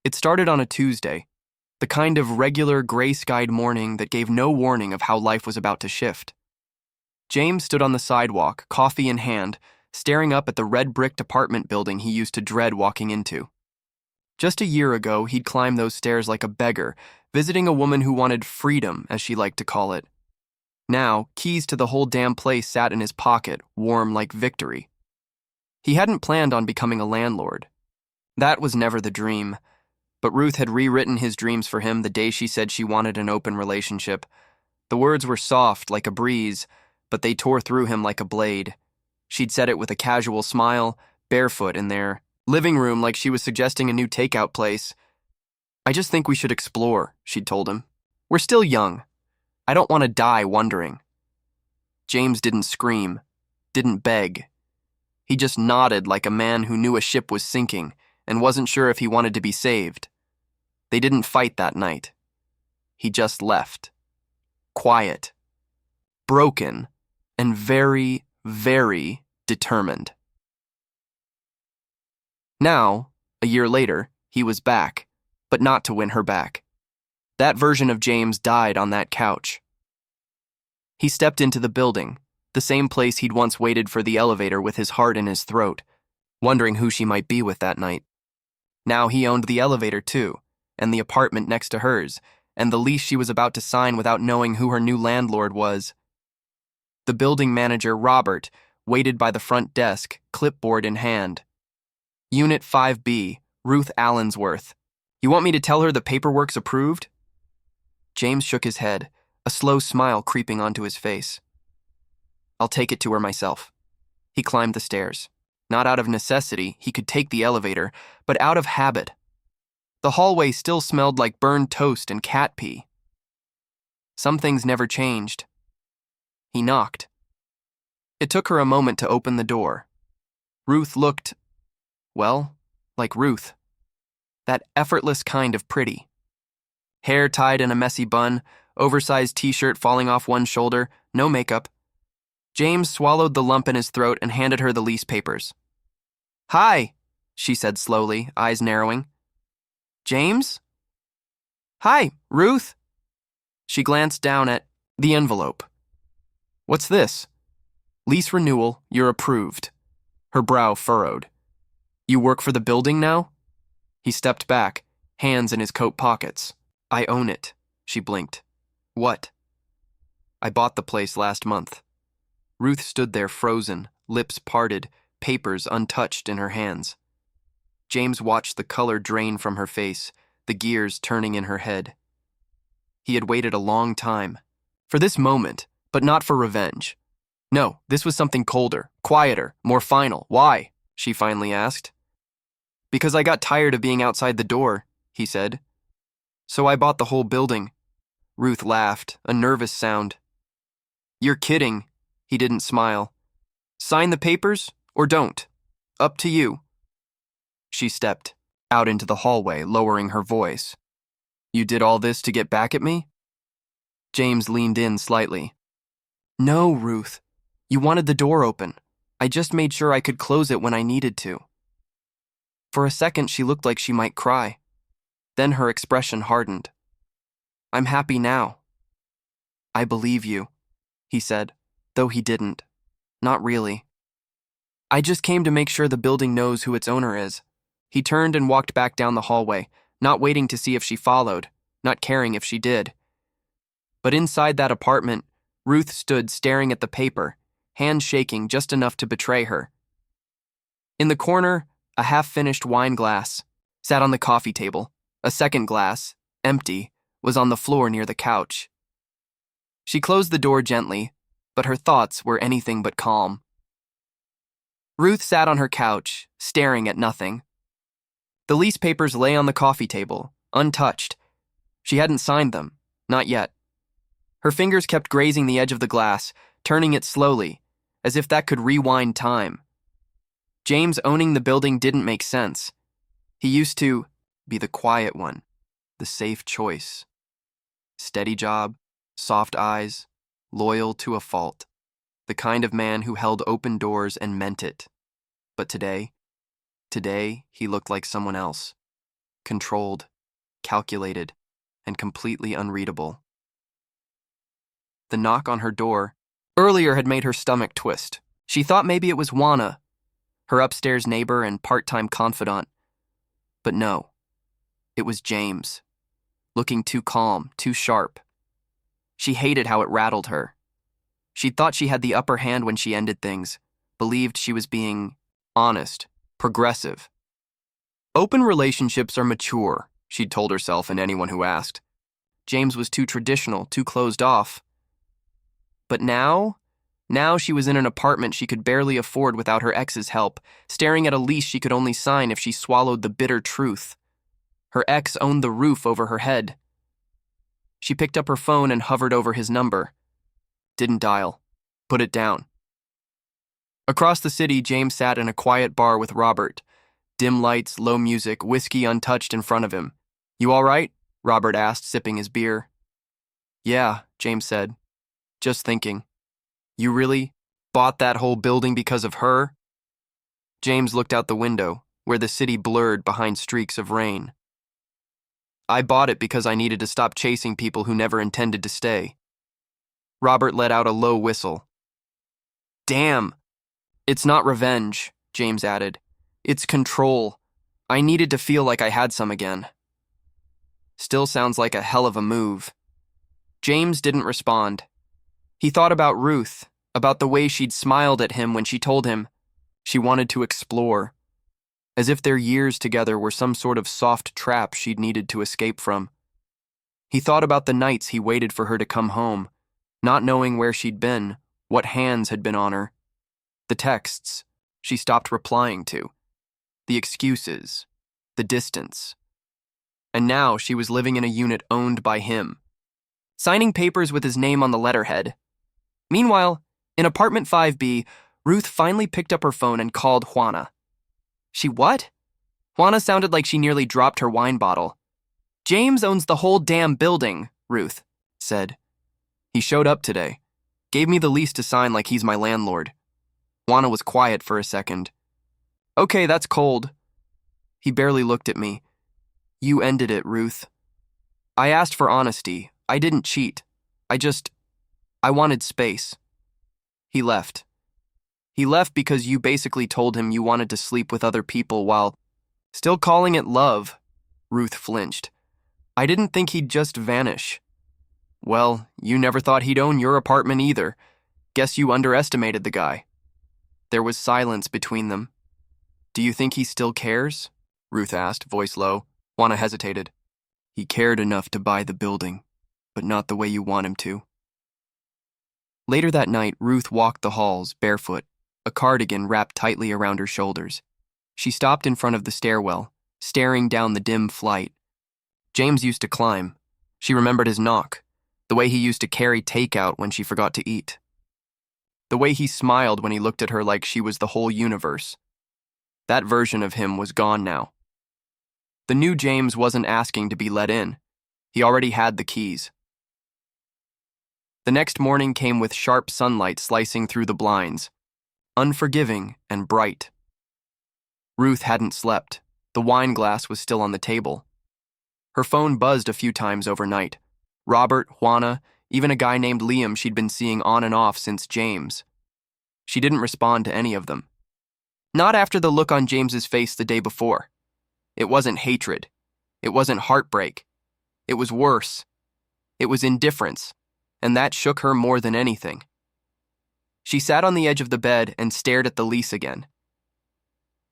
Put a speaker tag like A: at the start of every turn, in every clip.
A: It started on a Tuesday, the kind of regular gray-skied morning that gave no warning of how life was about to shift. James stood on the sidewalk, coffee in hand, staring up at the red-bricked apartment building he used to dread walking into. Just a year ago, he'd climbed those stairs like a beggar, visiting a woman who wanted freedom, as she liked to call it. Now, keys to the whole damn place sat in his pocket, warm like victory. He hadn't planned on becoming a landlord. That was never the dream. But Ruth had rewritten his dreams for him the day she said she wanted an open relationship. The words were soft, like a breeze, but they tore through him like a blade. She'd said it with a casual smile, barefoot in their living room like she was suggesting a new takeout place. "I just think we should explore," she'd told him. "We're still young. I don't want to die wondering." James didn't scream, didn't beg. He just nodded like a man who knew a ship was sinking and wasn't sure if he wanted to be saved. They didn't fight that night. He just left. Quiet, broken, and very, very determined. Now, a year later, he was back, but not to win her back. That version of James died on that couch. He stepped into the building, the same place he'd once waited for the elevator with his heart in his throat, wondering who she might be with that night. Now he owned the elevator too, and the apartment next to hers, and the lease she was about to sign without knowing who her new landlord was. The building manager, Robert, waited by the front desk, clipboard in hand. "Unit 5B, Ruth Allensworth. You want me to tell her the paperwork's approved?" James shook his head, a slow smile creeping onto his face. "I'll take it to her myself." He climbed the stairs. Not out of necessity, he could take the elevator, but out of habit. The hallway still smelled like burned toast and cat pee. Some things never changed. He knocked. It took her a moment to open the door. Ruth looked, well, like Ruth. That effortless kind of pretty. Hair tied in a messy bun, oversized t-shirt falling off one shoulder, no makeup. James swallowed the lump in his throat and handed her the lease papers. "Hi," she said slowly, eyes narrowing. "James?" "Hi, Ruth." She glanced down at the envelope. "What's this?" "Lease renewal, you're approved." Her brow furrowed. "You work for the building now?" He stepped back, hands in his coat pockets. "I own it," she blinked. "What?" "I bought the place last month." Ruth stood there frozen, lips parted, papers untouched in her hands. James watched the color drain from her face, the gears turning in her head. He had waited a long time. For this moment, but not for revenge. No, this was something colder, quieter, more final. "Why?" she finally asked. "Because I got tired of being outside the door," he said. "So I bought the whole building." Ruth laughed, a nervous sound. "You're kidding." He didn't smile. "Sign the papers, or don't. Up to you." She stepped out into the hallway, lowering her voice. "You did all this to get back at me?" James leaned in slightly. "No, Ruth. You wanted the door open. I just made sure I could close it when I needed to." For a second, she looked like she might cry. Then her expression hardened. "I'm happy now." "I believe you," he said, though he didn't. Not really. "I just came to make sure the building knows who its owner is." He turned and walked back down the hallway, not waiting to see if she followed, not caring if she did. But inside that apartment, Ruth stood staring at the paper, hands shaking just enough to betray her. In the corner, a half-finished wine glass sat on the coffee table. A second glass, empty, was on the floor near the couch. She closed the door gently, but her thoughts were anything but calm. Ruth sat on her couch, staring at nothing. The lease papers lay on the coffee table, untouched. She hadn't signed them, not yet. Her fingers kept grazing the edge of the glass, turning it slowly, as if that could rewind time. James owning the building didn't make sense. He used to be the quiet one, the safe choice. Steady job, soft eyes, loyal to a fault. The kind of man who held open doors and meant it. But today he looked like someone else. controlled, calculated, and completely unreadable. The knock on her door earlier had made her stomach twist. She thought maybe it was Juana, her upstairs neighbor and part-time confidant. But no, it was James, looking too calm, too sharp. She hated how it rattled her. She'd thought she had the upper hand when she ended things, believed she was being honest, progressive. Open relationships are mature, she'd told herself and anyone who asked. James was too traditional, too closed off. But now she was in an apartment she could barely afford without her ex's help, staring at a lease she could only sign if she swallowed the bitter truth. Her ex owned the roof over her head. She picked up her phone and hovered over his number. Didn't dial. Put it down. Across the city, James sat in a quiet bar with Robert. Dim lights, low music, whiskey untouched in front of him. "You all right?" Robert asked, sipping his beer. "Yeah," James said. "Just thinking. You really bought that whole building because of her?" James looked out the window, where the city blurred behind streaks of rain. "I bought it because I needed to stop chasing people who never intended to stay." Robert let out a low whistle. "Damn. It's not revenge," James added. "It's control. I needed to feel like I had some again." "Still sounds like a hell of a move." James didn't respond. He thought about Ruth, about the way she'd smiled at him when she told him she wanted to explore, as if their years together were some sort of soft trap she'd needed to escape from. He thought about the nights he waited for her to come home, not knowing where she'd been, what hands had been on her. The texts she stopped replying to, the excuses, the distance. And now she was living in a unit owned by him, signing papers with his name on the letterhead. Meanwhile, in apartment 5B, Ruth finally picked up her phone and called Juana. "She what?" Juana sounded like she nearly dropped her wine bottle. "James owns the whole damn building," Ruth said. "He showed up today. Gave me the lease to sign like he's my landlord." Juana was quiet for a second. "Okay, that's cold." He barely looked at me. "You ended it, Ruth. I asked for honesty. I didn't cheat. I wanted space." He left. He left because you basically told him you wanted to sleep with other people while still calling it love. Ruth flinched. "I didn't think he'd just vanish." "Well, you never thought he'd own your apartment either. Guess you underestimated the guy." There was silence between them. "Do you think he still cares?" Ruth asked, voice low. Juana hesitated. "He cared enough to buy the building, but not the way you want him to." Later that night, Ruth walked the halls, barefoot, a cardigan wrapped tightly around her shoulders. She stopped in front of the stairwell, staring down the dim flight. James used to climb. She remembered his knock, the way he used to carry takeout when she forgot to eat. The way he smiled when he looked at her like she was the whole universe. That version of him was gone now. The new James wasn't asking to be let in. He already had the keys. The next morning came with sharp sunlight slicing through the blinds, unforgiving and bright. Ruth hadn't slept. The wine glass was still on the table. Her phone buzzed a few times overnight. Robert, Juana, even a guy named Liam she'd been seeing on and off since James. She didn't respond to any of them. Not after the look on James's face the day before. It wasn't hatred. It wasn't heartbreak. It was worse. It was indifference, and that shook her more than anything. She sat on the edge of the bed and stared at the lease again.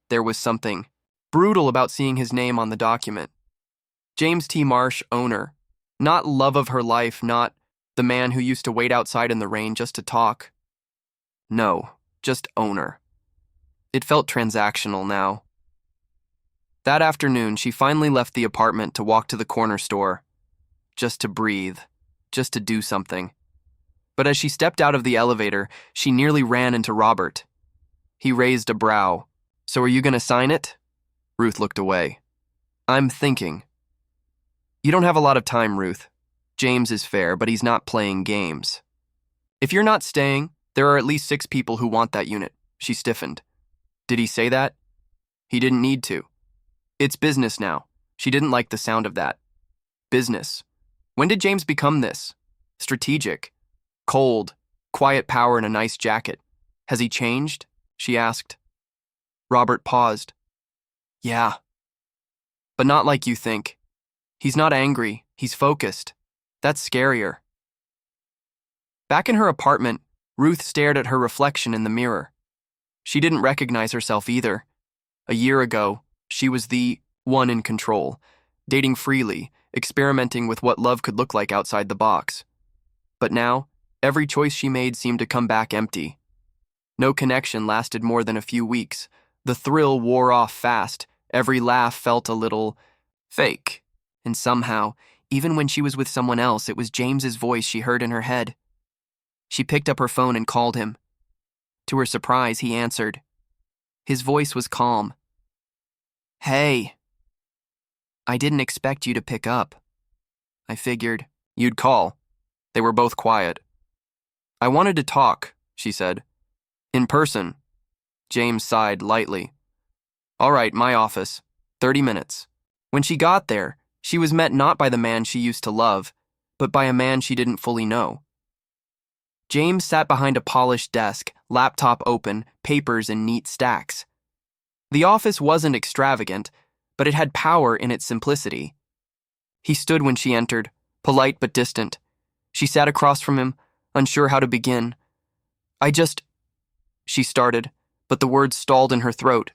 A: There was something brutal about seeing his name on the document. James T. Marsh, owner. Not love of her life, not the man who used to wait outside in the rain just to talk. No, just owner. It felt transactional now. That afternoon, she finally left the apartment to walk to the corner store. Just to breathe. Just to do something. But as she stepped out of the elevator, she nearly ran into Robert. He raised a brow. "So are you going to sign it?" Ruth looked away. "I'm thinking." "You don't have a lot of time, Ruth. James is fair, but he's not playing games. If you're not staying, there are at least 6 people who want that unit." She stiffened. "Did he say that?" "He didn't need to. It's business now. She didn't like the sound of that. Business. When did James become this? Strategic. Cold. Quiet power in a nice jacket. Has he changed? She asked. Robert paused. Yeah. But not like you think. He's not angry. He's focused. That's scarier. Back in her apartment, Ruth stared at her reflection in the mirror. She didn't recognize herself either. A year ago, she was the one in control, dating freely, experimenting with what love could look like outside the box. But now, every choice she made seemed to come back empty. No connection lasted more than a few weeks. The thrill wore off fast. Every laugh felt a little fake. And somehow, even when she was with someone else, it was James's voice she heard in her head. She picked up her phone and called him. To her surprise, he answered. His voice was calm. Hey. I didn't expect you to pick up. I figured you'd call. They were both quiet. I wanted to talk, she said. In person. James sighed lightly. All right, my office. 30 minutes. When she got there, she was met not by the man she used to love, but by a man she didn't fully know. James sat behind a polished desk, laptop open, papers in neat stacks. The office wasn't extravagant, but it had power in its simplicity. He stood when she entered, polite but distant. She sat across from him, unsure how to begin. She started, but the words stalled in her throat.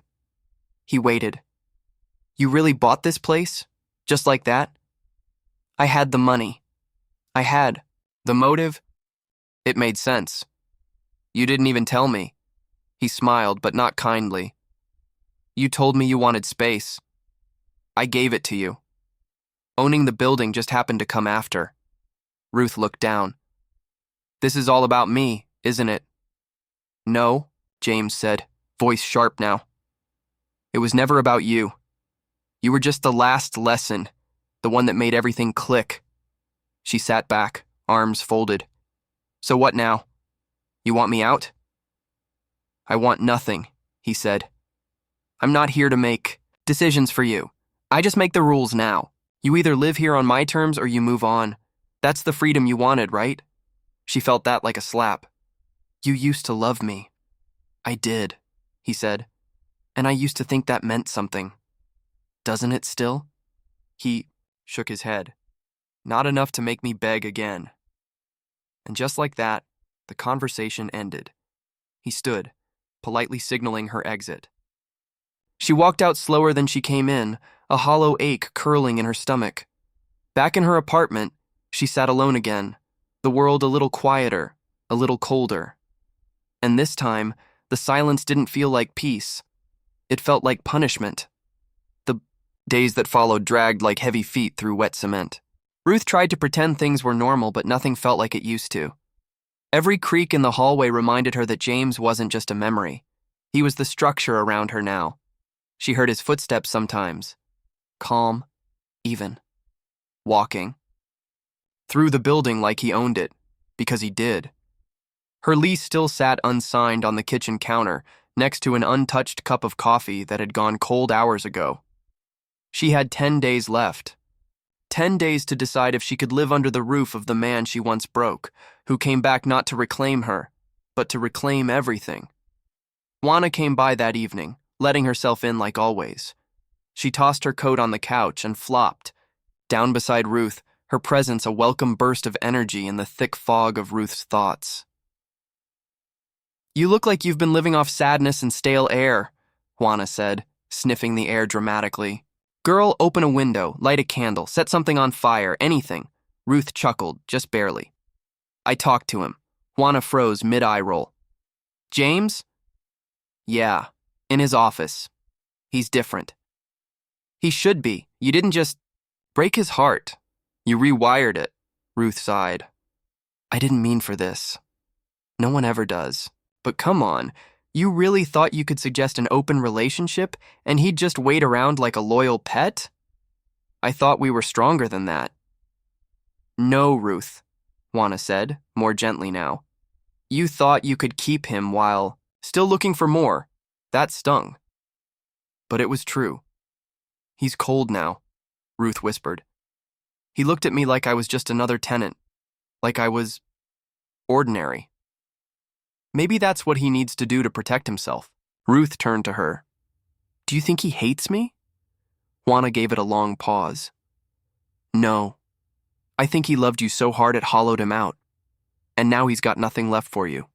A: He waited. You really bought this place? Just like that? I had the money. I had. The motive? It made sense. You didn't even tell me. He smiled, but not kindly. You told me you wanted space. I gave it to you. Owning the building just happened to come after. Ruth looked down. This is all about me, isn't it? No, James said, voice sharp now. It was never about you. You were just the last lesson, the one that made everything click. She sat back, arms folded. So what now? You want me out? I want nothing, he said. I'm not here to make decisions for you. I just make the rules now. You either live here on my terms or you move on. That's the freedom you wanted, right? She felt that like a slap. You used to love me. I did, he said. And I used to think that meant something. Doesn't it still? He shook his head. Not enough to make me beg again. And just like that, the conversation ended. He stood, politely signaling her exit. She walked out slower than she came in, a hollow ache curling in her stomach. Back in her apartment, she sat alone again, the world a little quieter, a little colder. And this time, the silence didn't feel like peace. It felt like punishment. The days that followed dragged like heavy feet through wet cement. Ruth tried to pretend things were normal, but nothing felt like it used to. Every creak in the hallway reminded her that James wasn't just a memory. He was the structure around her now. She heard his footsteps sometimes. Calm, even. Walking. Through the building like he owned it, because he did. Her lease still sat unsigned on the kitchen counter, next to an untouched cup of coffee that had gone cold hours ago. She had 10 days left. 10 days to decide if she could live under the roof of the man she once broke, who came back not to reclaim her, but to reclaim everything. Juana came by that evening, letting herself in like always. She tossed her coat on the couch and flopped. Down beside Ruth, her presence a welcome burst of energy in the thick fog of Ruth's thoughts. You look like you've been living off sadness and stale air, Juana said, sniffing the air dramatically. Girl, open a window, light a candle, set something on fire, anything. Ruth chuckled, just barely. I talked to him. Juana froze mid-eye roll. James? Yeah, in his office. He's different. He should be. You didn't just break his heart. You rewired it, Ruth sighed. I didn't mean for this. No one ever does. But come on, you really thought you could suggest an open relationship and he'd just wait around like a loyal pet? I thought we were stronger than that. No, Ruth, Juana said, more gently now. You thought you could keep him while still looking for more. That stung. But it was true. He's cold now. Ruth whispered. He looked at me like I was just another tenant, like I was ordinary. Maybe that's what he needs to do to protect himself. Ruth turned to her. Do you think he hates me? Juana gave it a long pause. No. I think he loved you so hard it hollowed him out. And now he's got nothing left for you.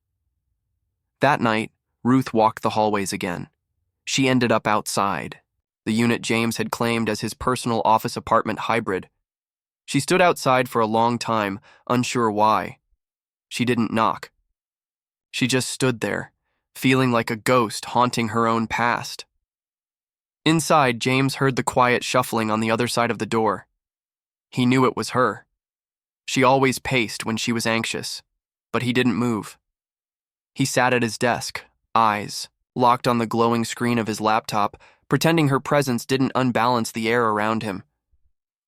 A: That night, Ruth walked the hallways again. She ended up outside, the unit James had claimed as his personal office apartment hybrid. She stood outside for a long time, unsure why. She didn't knock. She just stood there, feeling like a ghost haunting her own past. Inside, James heard the quiet shuffling on the other side of the door. He knew it was her. She always paced when she was anxious, but he didn't move. He sat at his desk, eyes locked on the glowing screen of his laptop, pretending her presence didn't unbalance the air around him.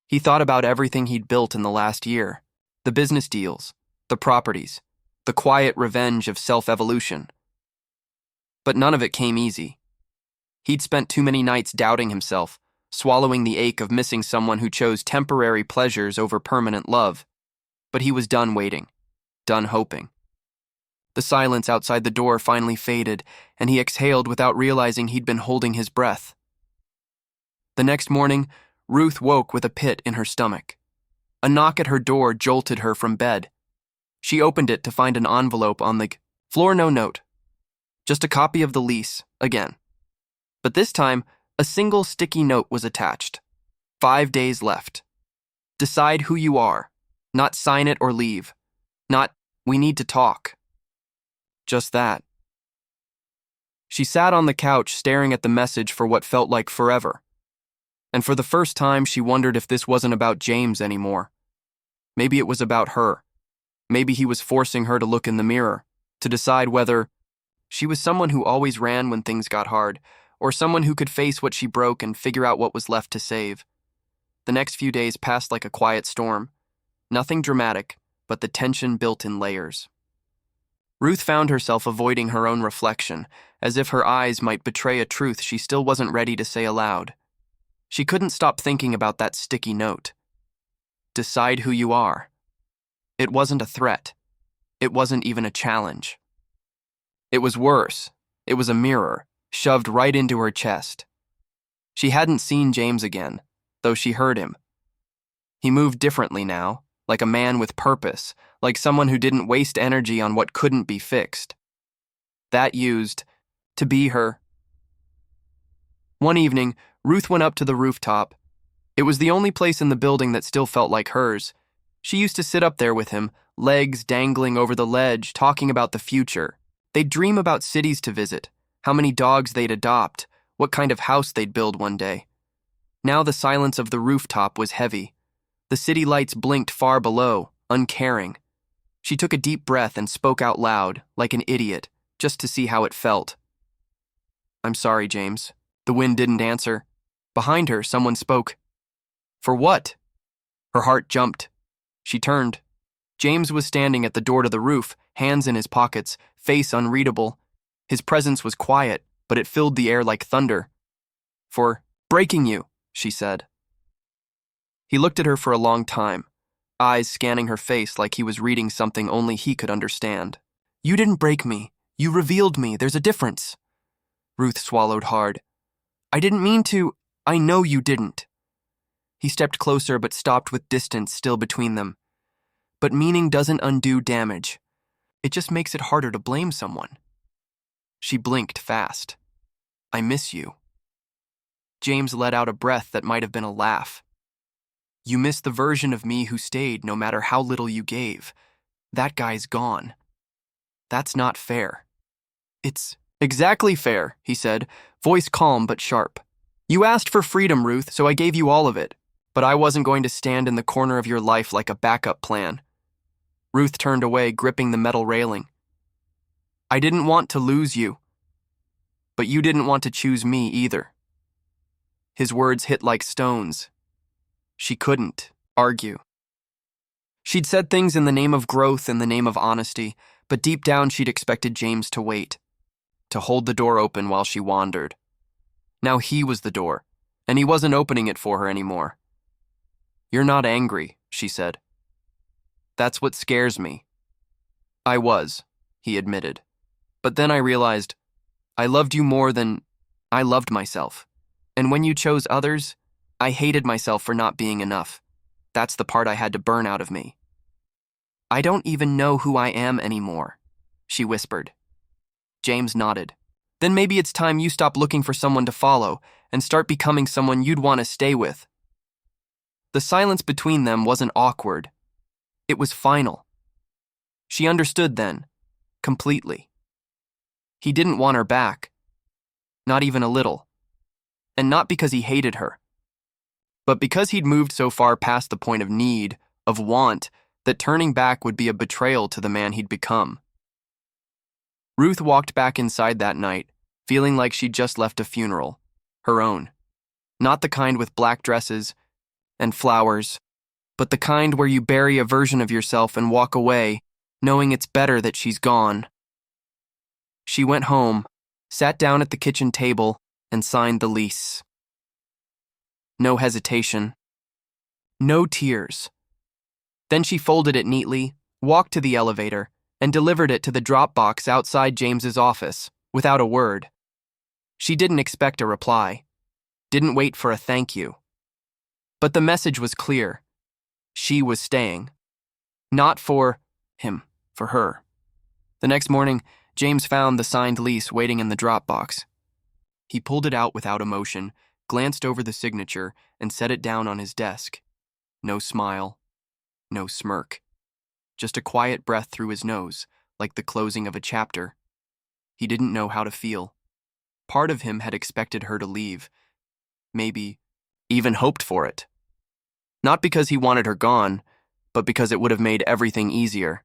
A: He thought about everything he'd built in the last year, the business deals, the properties, the quiet revenge of self-evolution. But none of it came easy. He'd spent too many nights doubting himself, swallowing the ache of missing someone who chose temporary pleasures over permanent love. But he was done waiting, done hoping. The silence outside the door finally faded, and he exhaled without realizing he'd been holding his breath. The next morning, Ruth woke with a pit in her stomach. A knock at her door jolted her from bed. She opened it to find an envelope on the floor. No note. Just a copy of the lease, again. But this time, a single sticky note was attached. 5 days left. Decide who you are. Not sign it or leave. Not, we need to talk. Just that. She sat on the couch staring at the message for what felt like forever. And for the first time, she wondered if this wasn't about James anymore. Maybe it was about her. Maybe he was forcing her to look in the mirror, to decide whether she was someone who always ran when things got hard, or someone who could face what she broke and figure out what was left to save. The next few days passed like a quiet storm. Nothing dramatic, but the tension built in layers. Ruth found herself avoiding her own reflection, as if her eyes might betray a truth she still wasn't ready to say aloud. She couldn't stop thinking about that sticky note. Decide who you are. It wasn't a threat. It wasn't even a challenge. It was worse. It was a mirror, shoved right into her chest. She hadn't seen James again, though she heard him. He moved differently now, like a man with purpose, like someone who didn't waste energy on what couldn't be fixed. That used to be her. One evening, Ruth went up to the rooftop. It was the only place in the building that still felt like hers. She used to sit up there with him, legs dangling over the ledge, talking about the future. They'd dream about cities to visit, how many dogs they'd adopt, what kind of house they'd build one day. Now the silence of the rooftop was heavy. The city lights blinked far below, uncaring. She took a deep breath and spoke out loud, like an idiot, just to see how it felt. I'm sorry, James. The wind didn't answer. Behind her, someone spoke. For what? Her heart jumped. She turned. James was standing at the door to the roof, hands in his pockets, face unreadable. His presence was quiet, but it filled the air like thunder. For breaking you, she said. He looked at her for a long time, eyes scanning her face like he was reading something only he could understand. You didn't break me. You revealed me. There's a difference. Ruth swallowed hard. I didn't mean to. I know you didn't. He stepped closer but stopped with distance still between them. But meaning doesn't undo damage. It just makes it harder to blame someone. She blinked fast. I miss you. James let out a breath that might have been a laugh. You miss the version of me who stayed no matter how little you gave. That guy's gone. That's not fair. It's exactly fair, he said, voice calm but sharp. You asked for freedom, Ruth, so I gave you all of it. But I wasn't going to stand in the corner of your life like a backup plan. Ruth turned away, gripping the metal railing. I didn't want to lose you. But you didn't want to choose me either. His words hit like stones. She couldn't argue. She'd said things in the name of growth, in the name of honesty, but deep down she'd expected James to wait, to hold the door open while she wandered. Now he was the door, and he wasn't opening it for her anymore. "You're not angry," she said. "That's what scares me." "I was," he admitted. "But then I realized I loved you more than I loved myself. And when you chose others, I hated myself for not being enough. That's the part I had to burn out of me." "I don't even know who I am anymore," she whispered. James nodded. "Then maybe it's time you stop looking for someone to follow and start becoming someone you'd want to stay with." The silence between them wasn't awkward. It was final. She understood then, completely. He didn't want her back. Not even a little. And not because he hated her, but because he'd moved so far past the point of need, of want, that turning back would be a betrayal to the man he'd become. Ruth walked back inside that night, feeling like she'd just left a funeral, her own. Not the kind with black dresses and flowers, but the kind where you bury a version of yourself and walk away, knowing it's better that she's gone. She went home, sat down at the kitchen table, and signed the lease. No hesitation. No tears. Then she folded it neatly, walked to the elevator, and delivered it to the drop box outside James's office, without a word. She didn't expect a reply. Didn't wait for a thank you. But the message was clear. She was staying. Not for him, for her. The next morning, James found the signed lease waiting in the drop box. He pulled it out without emotion, glanced over the signature, and set it down on his desk. No smile, no smirk. Just a quiet breath through his nose, like the closing of a chapter. He didn't know how to feel. Part of him had expected her to leave. Maybe even hoped for it. Not because he wanted her gone, but because it would have made everything easier.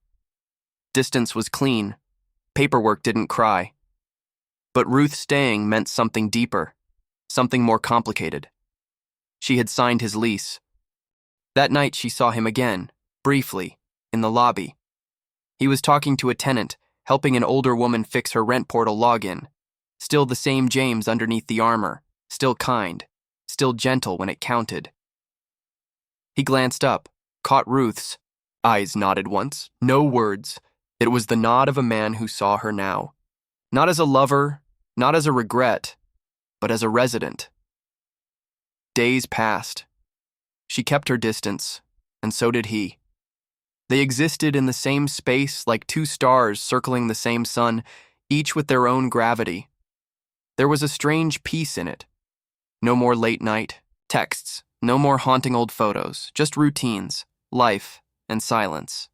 A: Distance was clean. Paperwork didn't cry. But Ruth staying meant something deeper, something more complicated. She had signed his lease. That night she saw him again, briefly, in the lobby. He was talking to a tenant, helping an older woman fix her rent portal login. Still the same James underneath the armor, still kind, still gentle when it counted. He glanced up, caught Ruth's. Eyes nodded once, no words. It was the nod of a man who saw her now. Not as a lover, not as a regret, but as a resident. Days passed. She kept her distance, and so did he. They existed in the same space like two stars circling the same sun, each with their own gravity. There was a strange peace in it. No more late night, texts, no more haunting old photos, just routines, life, and silence.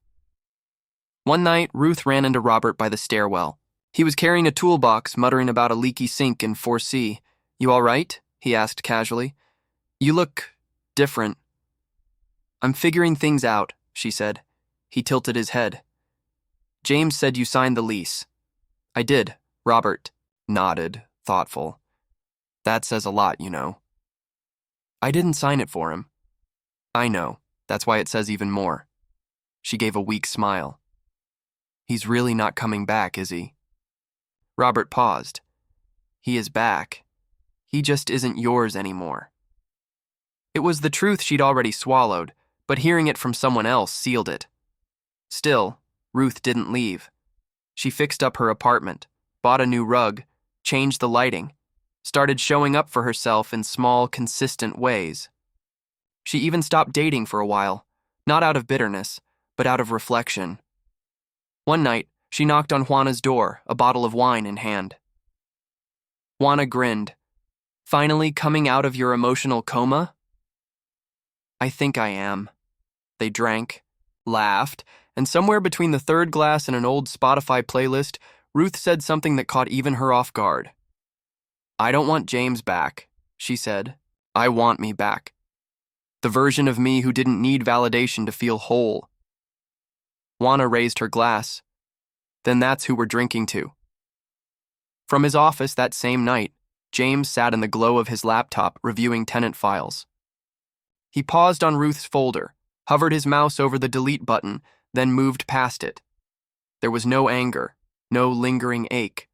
A: One night, Ruth ran into Robert by the stairwell. He was carrying a toolbox, muttering about a leaky sink in 4C. "You all right?" he asked casually. "You look different." "I'm figuring things out," she said. He tilted his head. "James said you signed the lease." "I did," Robert nodded, thoughtful. "That says a lot, you know." "I didn't sign it for him." "I know. That's why it says even more." She gave a weak smile. "He's really not coming back, is he?" Robert paused. "He is back. He just isn't yours anymore." It was the truth she'd already swallowed, but hearing it from someone else sealed it. Still, Ruth didn't leave. She fixed up her apartment, bought a new rug, changed the lighting, started showing up for herself in small, consistent ways. She even stopped dating for a while, not out of bitterness, but out of reflection. One night, she knocked on Juana's door, a bottle of wine in hand. Juana grinned. "Finally coming out of your emotional coma?" "I think I am." They drank, laughed, and somewhere between the third glass and an old Spotify playlist, Ruth said something that caught even her off guard. "I don't want James back," she said. "I want me back. The version of me who didn't need validation to feel whole." Juana raised her glass. "Then that's who we're drinking to." From his office that same night, James sat in the glow of his laptop reviewing tenant files. He paused on Ruth's folder, hovered his mouse over the delete button, then moved past it. There was no anger, no lingering ache.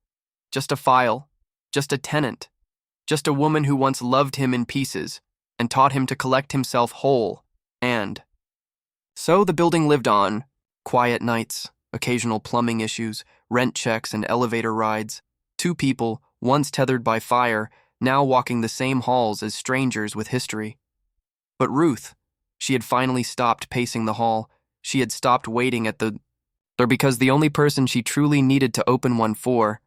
A: Just a file, just a tenant, just a woman who once loved him in pieces and taught him to collect himself whole. And so the building lived on. Quiet nights, occasional plumbing issues, rent checks, and elevator rides. Two people, once tethered by fire, now walking the same halls as strangers with history. But Ruth, she had finally stopped pacing the hall. She had stopped waiting at the door because the only person she truly needed to open one for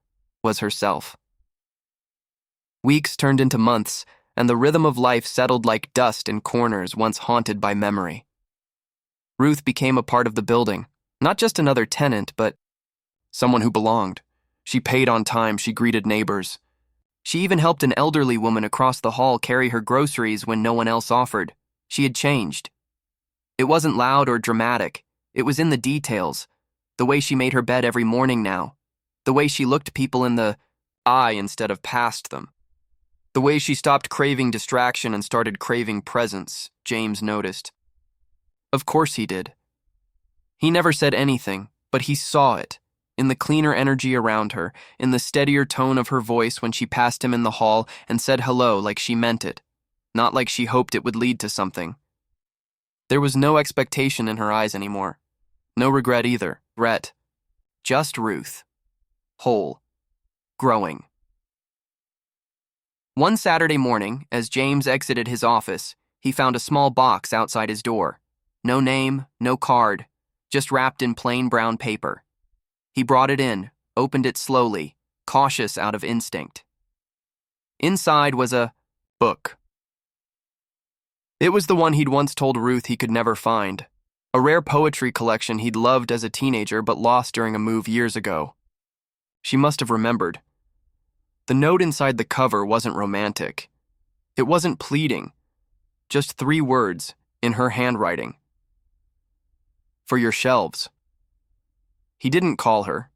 A: was herself. Weeks turned into months, and the rhythm of life settled like dust in corners once haunted by memory. Ruth became a part of the building, not just another tenant, but someone who belonged. She paid on time, she greeted neighbors. She even helped an elderly woman across the hall carry her groceries when no one else offered. She had changed. It wasn't loud or dramatic. It was in the details. The way she made her bed every morning now. The way she looked people in the eye instead of past them. The way she stopped craving distraction and started craving presence, James noticed. Of course he did. He never said anything, but he saw it. In the cleaner energy around her, in the steadier tone of her voice when she passed him in the hall and said hello like she meant it, not like she hoped it would lead to something. There was no expectation in her eyes anymore. No regret either. Regret. Just Ruth. Whole. Growing. One Saturday morning, as James exited his office, he found a small box outside his door. No name, no card, just wrapped in plain brown paper. He brought it in, opened it slowly, cautious out of instinct. Inside was a book. It was the one he'd once told Ruth he could never find, a rare poetry collection he'd loved as a teenager but lost during a move years ago. She must have remembered. The note inside the cover wasn't romantic. It wasn't pleading, just 3 words in her handwriting. For your shelves. He didn't call her,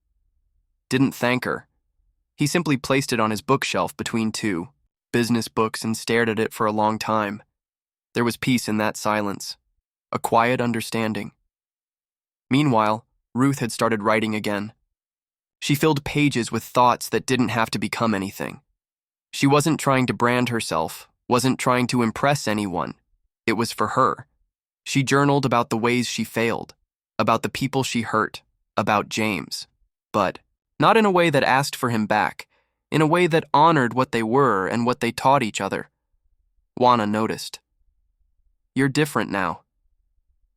A: didn't thank her. He simply placed it on his bookshelf between 2 business books and stared at it for a long time. There was peace in that silence, a quiet understanding. Meanwhile, Ruth had started writing again. She filled pages with thoughts that didn't have to become anything. She wasn't trying to brand herself, wasn't trying to impress anyone. It was for her. She journaled about the ways she failed, about the people she hurt, about James. But not in a way that asked for him back, in a way that honored what they were and what they taught each other. Juana noticed. You're different now.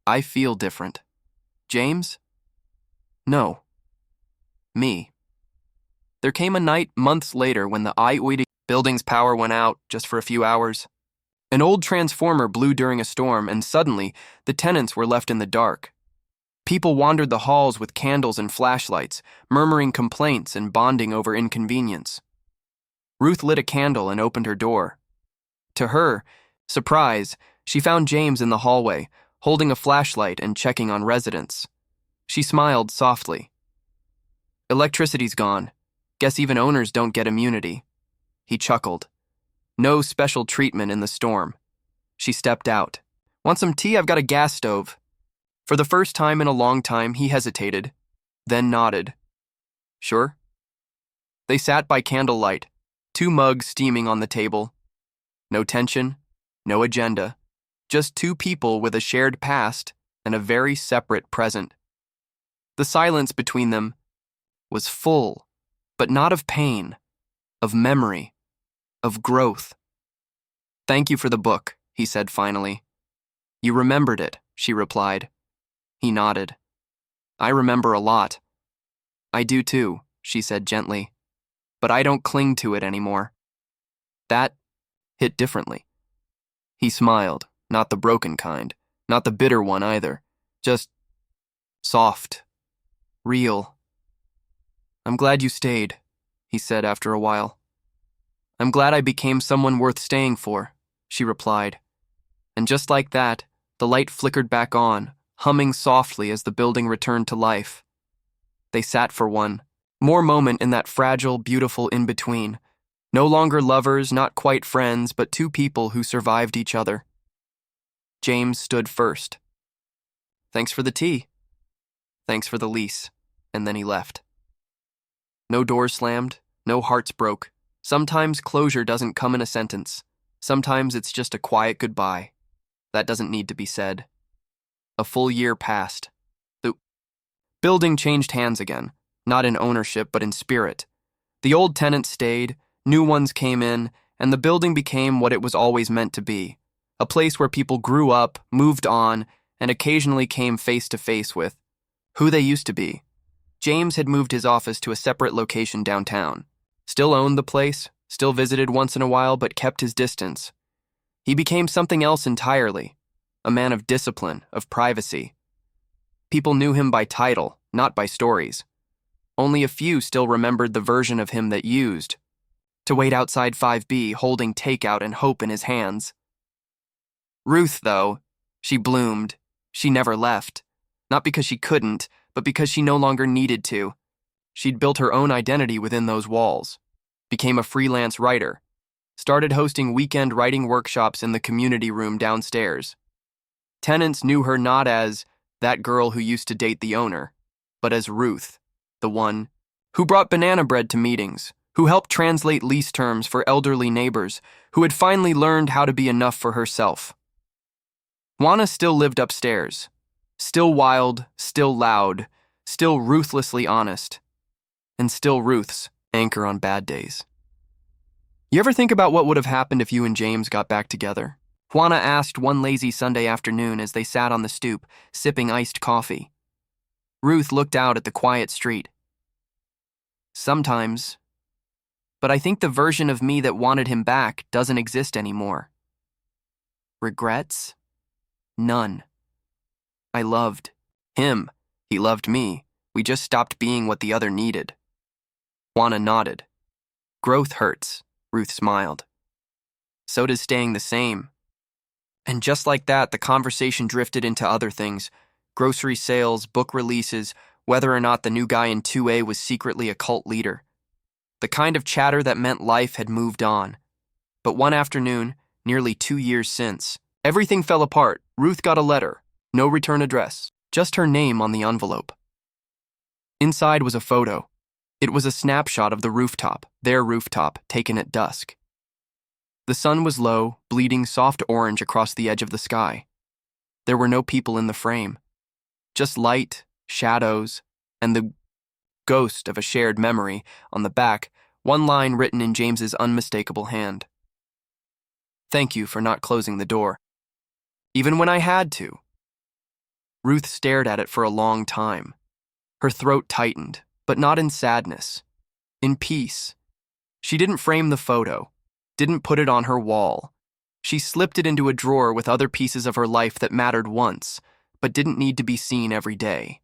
A: I feel different. James? No. Me. There came a night months later when the outgrowing building's power went out just for a few hours. An old transformer blew during a storm, and suddenly, the tenants were left in the dark. People wandered the halls with candles and flashlights, murmuring complaints and bonding over inconvenience. Ruth lit a candle and opened her door. To her surprise, she found James in the hallway, holding a flashlight and checking on residents. She smiled softly. Electricity's gone. Guess even owners don't get immunity. He chuckled. No special treatment in the storm. She stepped out. Want some tea? I've got a gas stove. For the first time in a long time, he hesitated, then nodded. Sure? They sat by candlelight, 2 mugs steaming on the table. No tension, no agenda, just 2 people with a shared past and a very separate present. The silence between them was full, but not of pain, of memory, of growth. Thank you for the book, he said finally. You remembered it, she replied. He nodded. I remember a lot. I do too, she said gently. But I don't cling to it anymore. That hit differently. He smiled, not the broken kind, not the bitter one either, just soft, real. I'm glad you stayed, he said after a while. I'm glad I became someone worth staying for, she replied. And just like that, the light flickered back on, humming softly as the building returned to life. They sat for one more moment in that fragile, beautiful in-between. No longer lovers, not quite friends, but 2 people who survived each other. James stood first. Thanks for the tea. Thanks for the lease. And then he left. No doors slammed, no hearts broke. Sometimes closure doesn't come in a sentence. Sometimes it's just a quiet goodbye. That doesn't need to be said. A full year passed. The building changed hands again, not in ownership but in spirit. The old tenants stayed, new ones came in, and the building became what it was always meant to be, a place where people grew up, moved on, and occasionally came face to face with who they used to be. James had moved his office to a separate location downtown. Still owned the place, still visited once in a while, but kept his distance. He became something else entirely, a man of discipline, of privacy. People knew him by title, not by stories. Only a few still remembered the version of him that used to wait outside 5B holding takeout and hope in his hands. Ruth, though, she bloomed. She never left. Not because she couldn't, but because she no longer needed to. She'd built her own identity within those walls, became a freelance writer, started hosting weekend writing workshops in the community room downstairs. Tenants knew her not as that girl who used to date the owner, but as Ruth, the one who brought banana bread to meetings, who helped translate lease terms for elderly neighbors, who had finally learned how to be enough for herself. Juana still lived upstairs, still wild, still loud, still ruthlessly honest, and still Ruth's anchor on bad days. You ever think about what would have happened if you and James got back together? Juana asked one lazy Sunday afternoon as they sat on the stoop, sipping iced coffee. Ruth looked out at the quiet street. Sometimes, but I think the version of me that wanted him back doesn't exist anymore. Regrets? None. I loved him. He loved me. We just stopped being what the other needed. Juana nodded. Growth hurts, Ruth smiled. So does staying the same. And just like that, the conversation drifted into other things. Grocery sales, book releases, whether or not the new guy in 2A was secretly a cult leader. The kind of chatter that meant life had moved on. But one afternoon, nearly 2 years since, everything fell apart. Ruth got a letter. No return address. Just her name on the envelope. Inside was a photo. It was a snapshot of the rooftop, their rooftop, taken at dusk. The sun was low, bleeding soft orange across the edge of the sky. There were no people in the frame. Just light, shadows, and the ghost of a shared memory on the back, one line written in James's unmistakable hand. Thank you for not closing the door. Even when I had to. Ruth stared at it for a long time. Her throat tightened, but not in sadness. In peace. She didn't frame the photo, didn't put it on her wall. She slipped it into a drawer with other pieces of her life that mattered once, but didn't need to be seen every day.